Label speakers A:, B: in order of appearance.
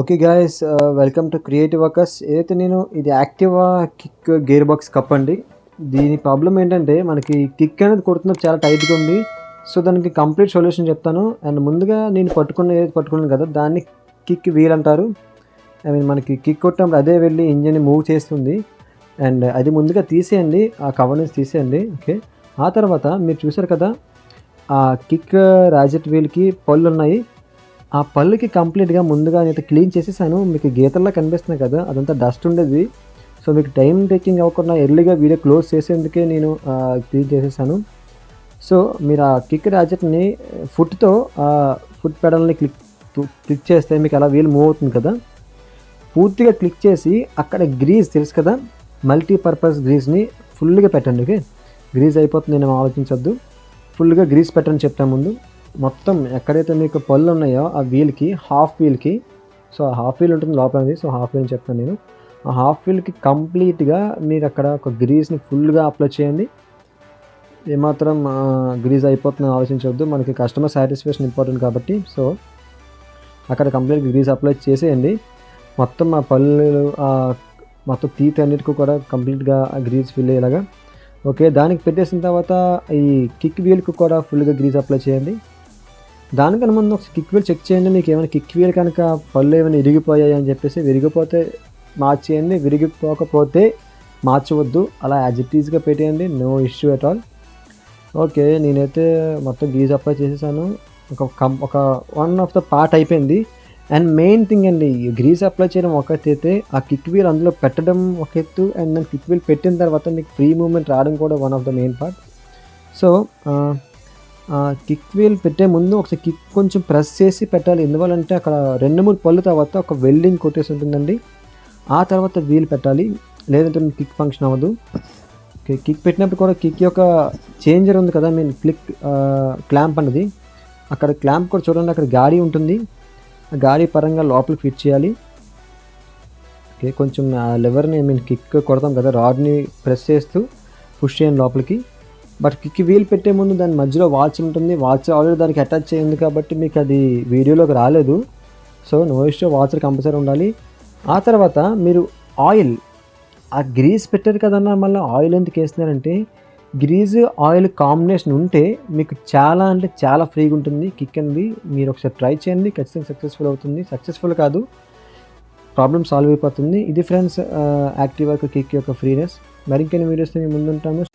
A: Okay guys, welcome to creative workers. ఏదైతే నేను ఇది Activa kick gear box cup అండి. దీని ప్రాబ్లం ఏంటంటే మనకి కిక్ అనేది కొడుతున్నప్పుడు చాలా టైట్గా ఉంది. సో దానికి కంప్లీట్ సొల్యూషన్ చెప్తాను. అండ్ ముందుగా నేను ఏదైతే పట్టుకున్నాను కదా దాన్ని కిక్ వీల్ అంటారు. ఐ మీన్ మనకి కిక్ కొట్టినప్పుడు అదే వెళ్ళి ఇంజిన్ని మూవ్ చేస్తుంది. అండ్ అది ముందుగా తీసేయండి, ఆ కవర్ నుంచి తీసేయండి. ఓకే, ఆ తర్వాత మీరు చూసారు కదా ఆ కిక్ రాజెట్ వీల్కి పళ్ళు ఉన్నాయి. ఆ పళ్ళుకి కంప్లీట్‌గా ముందుగా నేనైతే క్లీన్ చేసేసాను. మీకు గీతల్లా కనిపిస్తున్నాయి కదా! అదంతా డస్ట్ ఉండేది. సో, మీకు టైమ్ టేకింగ్ అవ్వకుండా ఎర్లీగా వీడియో క్లోజ్ చేసేందుకే నేను క్లీన్ చేసేసాను. సో, మీరు ఆ కిక్ రాజెట్‌ని ఫుట్‌తో ఫుట్ పెడల్ని క్లిక్ చేస్తే మీకు అలా వీల్ మూవ్ అవుతుంది కదా! పూర్తిగా క్లిక్ చేసి అక్కడ గ్రీజ్ తెలుసు కదా! మల్టీపర్పస్ గ్రీజ్‌ని ఫుల్‌గా పెట్టండి. ఓకే, గ్రీజ్ అయిపోతుందని ఏమి ఆలోచించొద్దు. ఫుల్‌గా గ్రీజ్ పెట్టండి చెప్తాను ముందు. మొత్తం ఎక్కడైతే మీకు పళ్ళు ఉన్నాయో ఆ వీల్కి హాఫ్ వీల్కి, సో ఆ హాఫ్ వీల్ ఉంటుంది లోపలది, సో హాఫ్ వీల్ చెప్తాను నేను. ఆ హాఫ్ వీల్కి కంప్లీట్గా మీరు అక్కడ ఒక గ్రీజ్ని ఫుల్గా అప్లై చేయండి. ఏమాత్రం గ్రీజ్ అయిపోతుందని ఆలోచించవద్దు, మనకి కస్టమర్ సాటిస్ఫాక్షన్ ఇంపార్టెంట్ కాబట్టి. సో అక్కడ కంప్లీట్గా గ్రీజ్ అప్లై చేసేయండి. మొత్తం ఆ పళ్ళు మొత్తం తీత్ అన్నిటికీ కూడా కంప్లీట్గా ఆ గ్రీజ్ ఫిల్ అయ్యేలాగా. ఓకే, దానికి పెట్టేసిన తర్వాత ఈ కిక్ వీల్కి కూడా ఫుల్గా గ్రీజ్ అప్లై చేయండి. దానికన్నా ముందు ఒకసారి కిక్ వీల్ చెక్ చేయండి. మీకు ఏమైనా కిక్ వీల్ కనుక పళ్ళు ఏమైనా ఇరిగిపోయాయి అని చెప్పేసి, విరిగిపోతే మార్చేయండి, విరిగిపోకపోతే మార్చవద్దు. అలా యాజ్ ఇట్ ఈజ్గా పెట్టేయండి, no issue at all. Okay, నేనైతే మొత్తం గ్రీజ్ అప్లై చేసేసాను. ఒక వన్ ఆఫ్ ద పార్ట్ అయిపోయింది. అండ్ మెయిన్ థింగ్ అండి, గ్రీజ్ అప్లై చేయడం ఒక ఎత్తు అయితే, ఆ కిక్ వీల్ అందులో పెట్టడం ఒక ఎత్తు. అండ్ దాన్ని కిక్ వీల్ పెట్టిన తర్వాత మీకు ఫ్రీ మూవ్మెంట్ రావడం కూడా one of the main part. So kick wheel పెట్టే ముందు ఒకసారి కిక్ కొంచెం ప్రెస్ చేసి పెట్టాలి. ఎందువల్లంటే అక్కడ 2-3 పళ్ళు తర్వాత ఒక వెల్డింగ్ కొట్టేసి ఉంటుందండి. ఆ తర్వాత వీల్ పెట్టాలి, లేదంటే కిక్ ఫంక్షన్ అవ్వదు. ఓకే, కిక్ పెట్టినప్పుడు కూడా కిక్ యొక్క చేంజర్ ఉంది కదా, మీన్ క్లాంప్ అన్నది, అక్కడ క్లాంప్ కూడా చూడండి, అక్కడ గాడి ఉంటుంది. ఆ గాడి పరంగా లోపలికి ఫిట్ చేయాలి. ఓకే, కొంచెం లెవర్ని కిక్ కొడతాం కదా, రాడ్ని ప్రెస్ చేస్తూ పుష్ చేయండి లోపలికి. బట్ కిక్ వీల్ పెట్టే ముందు దాని మధ్యలో వాచ్ ఉంటుంది. వాచ్ ఆల్రెడీ దానికి అటాచ్ చేయండి కాబట్టి మీకు అది వీడియోలోకి రాలేదు. So no issue, watch compulsory ఉండాలి. ఆ తర్వాత మీరు ఆయిల్, ఆ గ్రీజ్ పెట్టారు కదన్నా, మళ్ళీ ఆయిల్ ఎందుకు వేస్తున్నారంటే, గ్రీజ్ ఆయిల్ కాంబినేషన్ ఉంటే మీకు చాలా అంటే చాలా ఫ్రీగా ఉంటుంది కిక్ అనేది. మీరు ఒకసారి ట్రై చేయండి, ఖచ్చితంగా సక్సెస్ఫుల్ అవుతుంది. సక్సెస్ఫుల్ కాదు, ప్రాబ్లమ్ సాల్వ్ అయిపోతుంది. ఇది ఫ్రెండ్స్ యాక్టివా కిక్ యొక్క ఫ్రీనెస్. మరింకెన్ని వీడియోస్తో మేము ముందుంటాము.